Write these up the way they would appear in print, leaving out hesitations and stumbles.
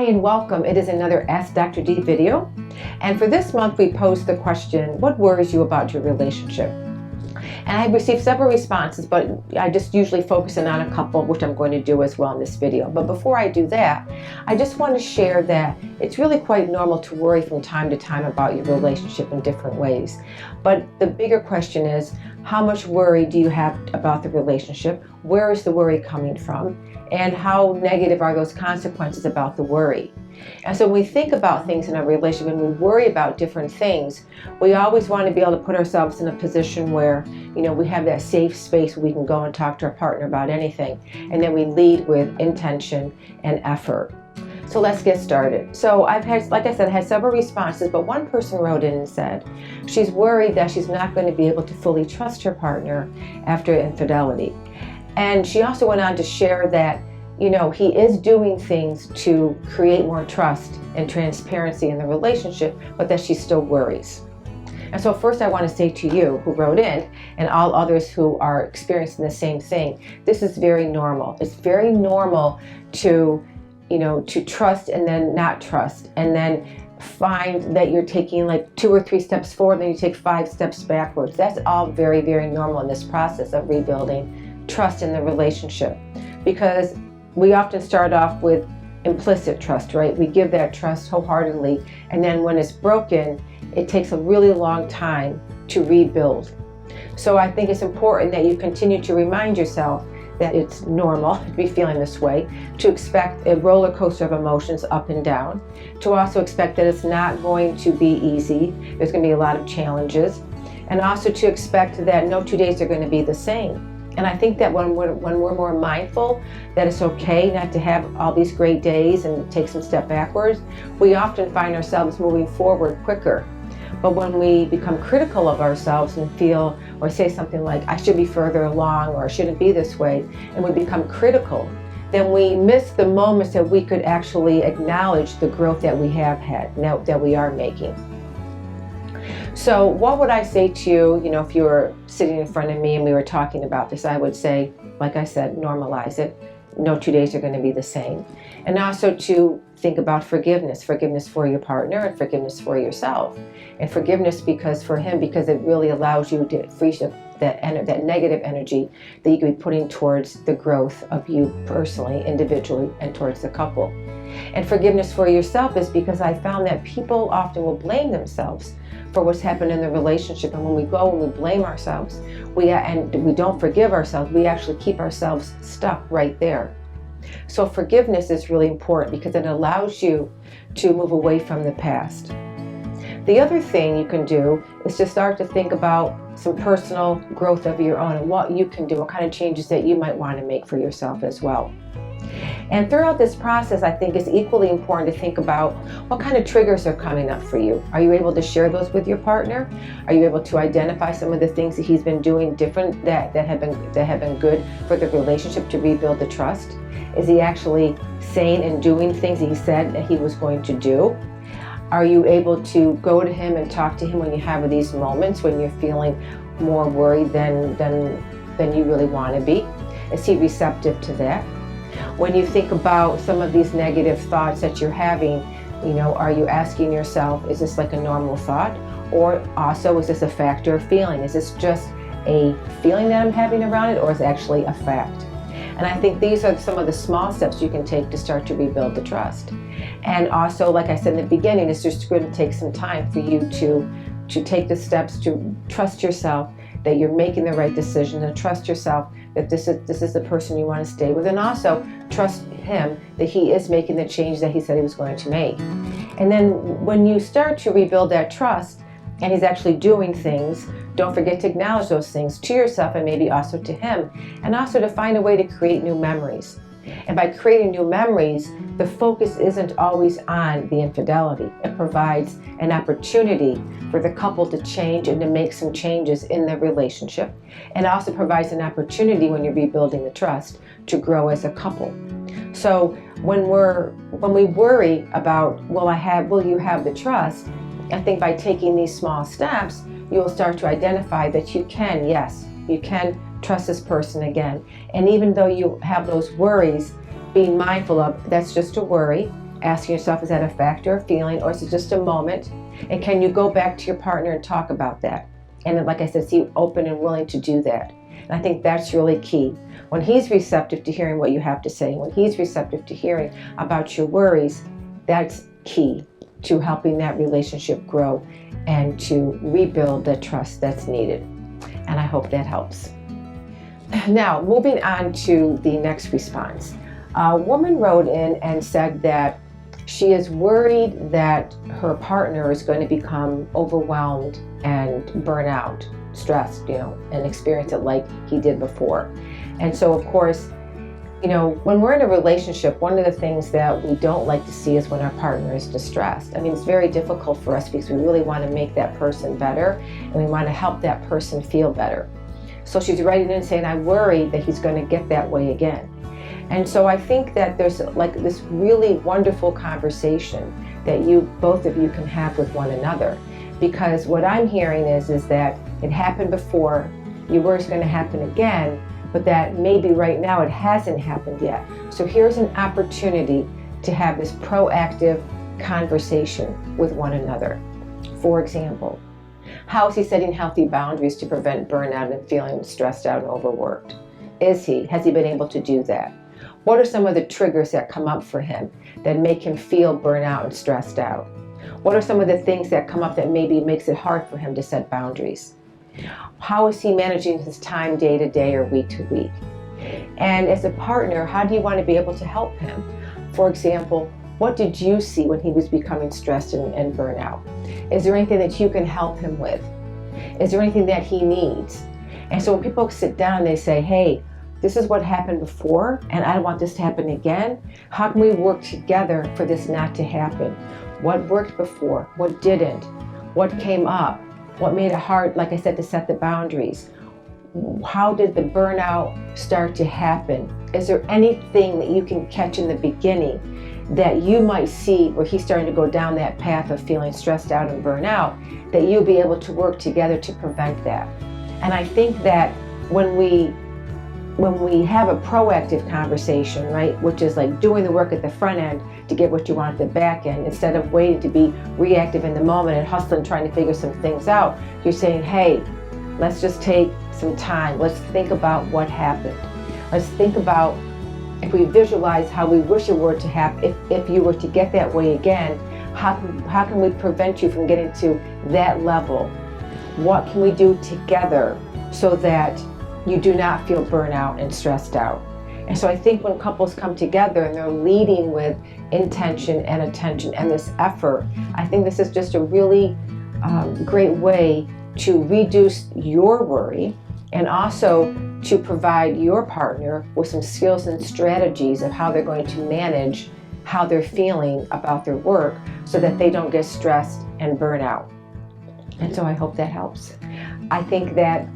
Hi and welcome. It is another Ask Dr. D video. And for this month, we posed the question, what worries you about your relationship? And I received several responses, but I just usually focus in on a couple, which I'm going to do as well in this video. But before I do that, I just want to share that it's really quite normal to worry from time to time about your relationship in different ways. But the bigger question is, how much worry do you have about the relationship? Where is the worry coming from? And how negative are those consequences about the worry? And so when we think about things in our relationship and we worry about different things, we always want to be able to put ourselves in a position where, we have that safe space where we can go and talk to our partner about anything. And then we lead with intention and effort. So let's get started. So I've had, like I said, I had several responses, but one person wrote in and said she's worried that she's not going to be able to fully trust her partner after infidelity. And she also went on to share that, he is doing things to create more trust and transparency in the relationship, but that she still worries. And so first I want to say to you who wrote in and all others who are experiencing the same thing, this is very normal. It's very normal to trust and then not trust, and then find that you're taking like 2 or 3 steps forward, then you take 5 steps backwards. That's all very, very normal in this process of rebuilding trust in the relationship, because we often start off with implicit trust, right? We give that trust wholeheartedly, and then when it's broken, it takes a really long time to rebuild. So I think it's important that you continue to remind yourself that it's normal to be feeling this way, to expect a roller coaster of emotions up and down, to also expect that it's not going to be easy, there's going to be a lot of challenges, and also to expect that no 2 days are going to be the same. And I think that when we're more mindful that it's okay not to have all these great days and take some step backwards, we often find ourselves moving forward quicker. But when we become critical of ourselves and feel or say something like, I should be further along, or I shouldn't be this way, and we become critical, then we miss the moments that we could actually acknowledge the growth that we have had, now that we are making. So what would I say to you, if you were sitting in front of me and we were talking about this? I would say, like I said, normalize it. No 2 days are going to be the same. And also to think about forgiveness for your partner and forgiveness for yourself. And forgiveness because it really allows you to free that negative energy that you could be putting towards the growth of you personally, individually, and towards the couple. And forgiveness for yourself is because I found that people often will blame themselves for what's happened in the relationship. And when we go and we blame ourselves, and we don't forgive ourselves, we actually keep ourselves stuck right there. So forgiveness is really important because it allows you to move away from the past. The other thing you can do is to start to think about some personal growth of your own and what you can do, what kind of changes that you might want to make for yourself as well. And throughout this process, I think it's equally important to think about what kind of triggers are coming up for you. Are you able to share those with your partner? Are you able to identify some of the things that he's been doing different that have been good for the relationship to rebuild the trust? Is he actually saying and doing things that he said that he was going to do? Are you able to go to him and talk to him when you have these moments when you're feeling more worried than you really want to be? Is he receptive to that? When you think about some of these negative thoughts that you're having, are you asking yourself, is this like a normal thought? Or also, is this a fact or a feeling? Is this just a feeling that I'm having around it, or is it actually a fact? And I think these are some of the small steps you can take to start to rebuild the trust. And also, like I said in the beginning, it's just going to take some time for you to take the steps to trust yourself that you're making the right decision, and trust yourself that this is the person you want to stay with, and also trust him that he is making the change that he said he was going to make. And then when you start to rebuild that trust and he's actually doing things, don't forget to acknowledge those things to yourself and maybe also to him, and also to find a way to create new memories. And by creating new memories, the focus isn't always on the infidelity. It provides an opportunity for the couple to change and to make some changes in their relationship. And also provides an opportunity when you're rebuilding the trust to grow as a couple. So when we worry about, will you have the trust? I think by taking these small steps, you will start to identify that you can trust this person again. And even though you have those worries, being mindful of that's just a worry, asking yourself, is that a fact or a feeling, or is it just a moment? And can you go back to your partner and talk about that? And then, like I said, see open and willing to do that. And I think that's really key. When he's receptive to hearing what you have to say, when he's receptive to hearing about your worries, that's key to helping that relationship grow and to rebuild the trust that's needed. And I hope that helps. Now, moving on to the next response. A woman wrote in and said that she is worried that her partner is going to become overwhelmed and burn out, stressed, and experience it like he did before. And so, of course, when we're in a relationship, one of the things that we don't like to see is when our partner is distressed. I mean, it's very difficult for us because we really want to make that person better and we want to help that person feel better. So she's writing in saying, I worry that he's going to get that way again. And so I think that there's like this really wonderful conversation that both of you can have with one another. Because what I'm hearing is that it happened before, you were it's going to happen again, but that maybe right now it hasn't happened yet. So here's an opportunity to have this proactive conversation with one another. For example, how is he setting healthy boundaries to prevent burnout and feeling stressed out and overworked? Has he been able to do that? What are some of the triggers that come up for him that make him feel burnout and stressed out? What are some of the things that come up that maybe makes it hard for him to set boundaries? How is he managing his time day to day or week to week? And as a partner, how do you want to be able to help him? For example, what did you see when he was becoming stressed and burnout? Is there anything that you can help him with? Is there anything that he needs? And so when people sit down and they say, hey, this is what happened before, and I don't want this to happen again. How can we work together for this not to happen? What worked before? What didn't? What came up? What made it hard, like I said, to set the boundaries? How did the burnout start to happen? Is there anything that you can catch in the beginning that you might see where he's starting to go down that path of feeling stressed out and burnout, that you'll be able to work together to prevent that? And I think that when we have a proactive conversation, right, which is like doing the work at the front end to get what you want at the back end, instead of waiting to be reactive in the moment and hustling, trying to figure some things out, you're saying, hey, let's just take some time. Let's think about what happened. Let's think about, if we visualize how we wish it were to happen, if you were to get that way again, how can we prevent you from getting to that level? What can we do together so that you do not feel burnout and stressed out? And so I think when couples come together and they're leading with intention and attention and this effort, I think this is just a really great way to reduce your worry and also to provide your partner with some skills and strategies of how they're going to manage how they're feeling about their work so that they don't get stressed and burn out. And so I hope that helps. I think that,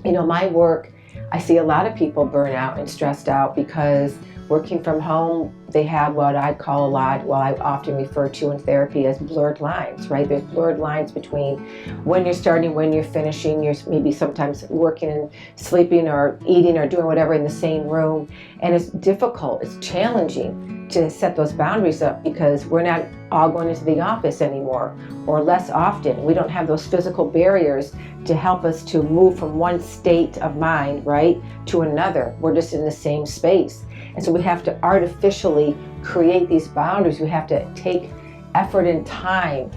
my work, I see a lot of people burn out and stressed out because working from home, they have what I call I often refer to in therapy as blurred lines, right? There's blurred lines between when you're starting, when you're finishing. You're maybe sometimes working and sleeping or eating or doing whatever in the same room. And it's difficult, it's challenging to set those boundaries up because we're not all going into the office anymore or less often. We don't have those physical barriers to help us to move from one state of mind, right, to another. We're just in the same space. And so we have to artificially create these boundaries. We have to take effort and time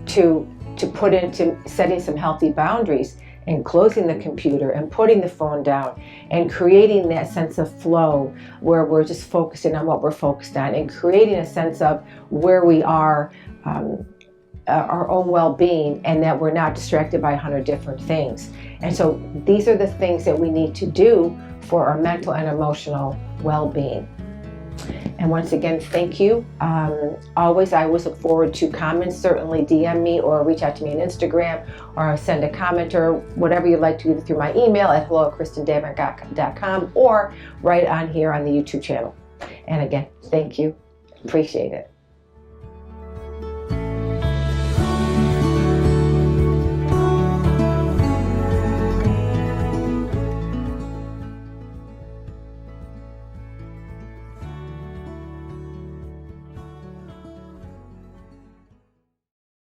to put into setting some healthy boundaries and closing the computer and putting the phone down and creating that sense of flow where we're just focusing on what we're focused on and creating a sense of where we are, our own well-being, and that we're not distracted by 100 different things. And so these are the things that we need to do for our mental and emotional well-being. And once again, thank you. I always look forward to comments. Certainly DM me or reach out to me on Instagram or send a comment or whatever you'd like to, either through my email at hello@kristendavant.com or right on here on the YouTube channel. And again, thank you. Appreciate it.